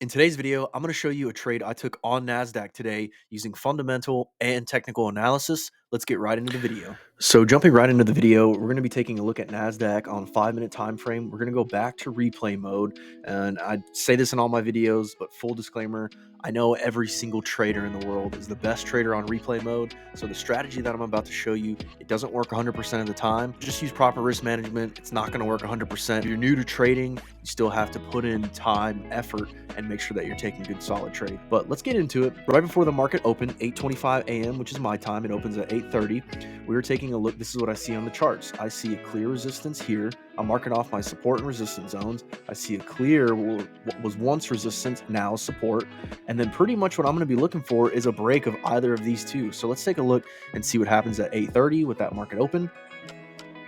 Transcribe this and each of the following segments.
In today's video, I'm going to show you a trade I took on NASDAQ today using fundamental and technical analysis. Let's get right into the video. So jumping right into the video, we're going to be taking a look at NASDAQ on a 5-minute time frame. We're going to go back to replay mode. And I say this in all my videos, but full disclaimer, I know every single trader in the world is the best trader on replay mode. So the strategy that I'm about to show you, it doesn't work 100% of the time. Just use proper risk management. It's not going to work 100%. If you're new to trading, you still have to put in time, effort, and make sure that you're taking good solid trade. But let's get into it. Right before the market opened, 8:25 a.m., which is my time, it opens at 8:30. We were taking a look. This is what I see on the charts. I see a clear resistance here. I'm marking off my support and resistance zones. I see a clear what was once resistance, now support. And then pretty much what I'm going to be looking for is a break of either of these two. So let's take a look and see what happens at 8:30 with that market open.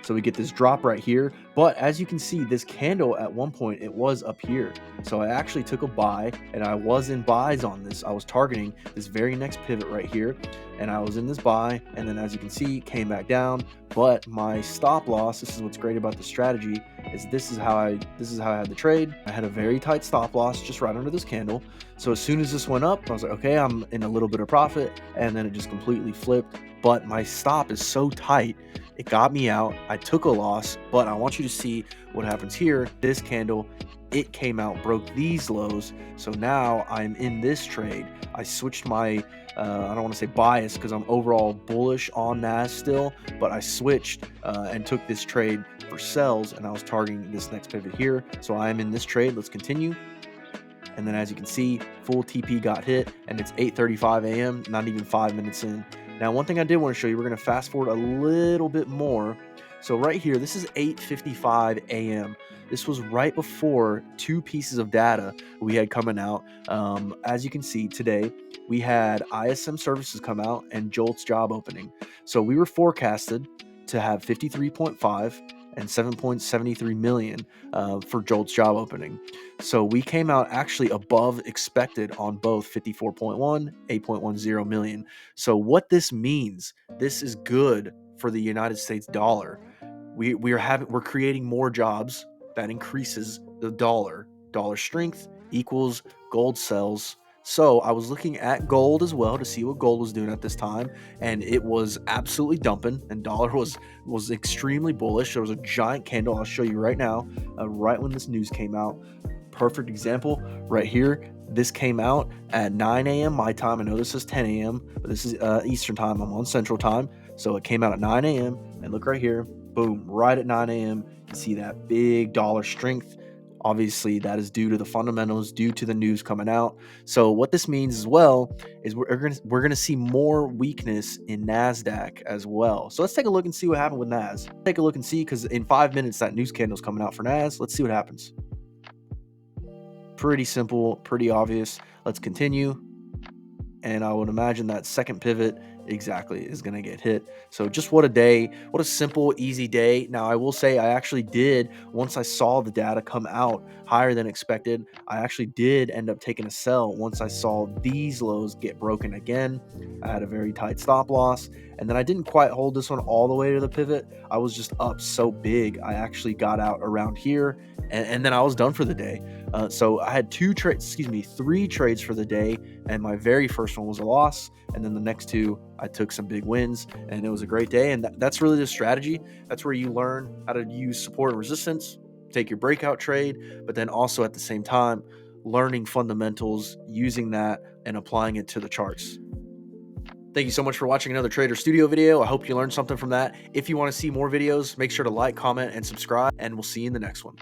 So we get this drop right here, but as you can see, this candle at one point, it was up here. So I actually took a buy, and I was in buys on this. I was targeting this very next pivot right here, and I was in this buy, and then as you can see, came back down. But my stop loss, this is what's great about the strategy, is this is how I had the trade. I had a very tight stop loss just right under this candle. So as soon as this went up, I was like, okay, I'm in a little bit of profit, and then it just completely flipped. But my stop is so tight, it got me out. I took a loss, but I want you to see what happens here. This candle, it came out, broke these lows. So now I'm in this trade. I switched my, I don't want to say bias because I'm overall bullish on NAS still, but I switched and took this trade for sells, and I was targeting this next pivot here. So I am in this trade. Let's continue. And then as you can see, full TP got hit, and it's 8:35 a.m., not even 5 minutes in. Now, one thing I did want to show you, we're going to fast forward a little bit more. So right here, this is 8:55 a.m. This was right before two pieces of data we had coming out. As you can see today, we had ISM services come out and Jolt's job opening. So we were forecasted to have 53.5 and 7.73 million for Jolt's job opening. So we came out actually above expected on both 54.1, 8.10 million. So what this means, this is good for the United States dollar. We're creating more jobs. That increases the dollar. Dollar strength equals gold sells. So I was looking at gold as well to see what gold was doing at this time, and it was absolutely dumping, and dollar was extremely bullish. There was a giant candle. I'll show you right now, right when this news came out. Perfect example right here. This came out at 9 a.m. my time. I know this is 10 a.m., but this is Eastern time. I'm on Central time. So it came out at 9 a.m. and look right here. Boom, right at 9 a.m. You see that big dollar strength. Obviously, that is due to the fundamentals, due to the news coming out. So what this means as well is we're gonna see more weakness in NASDAQ as well. So let's take a look and see what happened with NAS. Take a look and see, because in 5 minutes that news candle's coming out for NAS. Let's see what happens. Pretty simple, pretty obvious. Let's continue. And I would imagine that second pivot exactly is going to get hit. So just what a day, what a simple, easy day. Now, I will say I actually did, once I saw the data come out higher than expected, I actually did end up taking a sell once I saw these lows get broken again. I had a very tight stop loss, and then I didn't quite hold this one all the way to the pivot. I was just up so big, I actually got out around here, and then I was done for the day. So I had three trades for the day, and my very first one was a loss, and then the next two I took some big wins, and it was a great day. And that's really the strategy. That's where you learn how to use support and resistance, take your breakout trade, but then also at the same time learning fundamentals, using that and applying it to the charts. Thank you so much for watching another Trader Studio video. I hope you learned something from that. If you want to see more videos, make sure to like, comment, and subscribe, and we'll see you in the next one.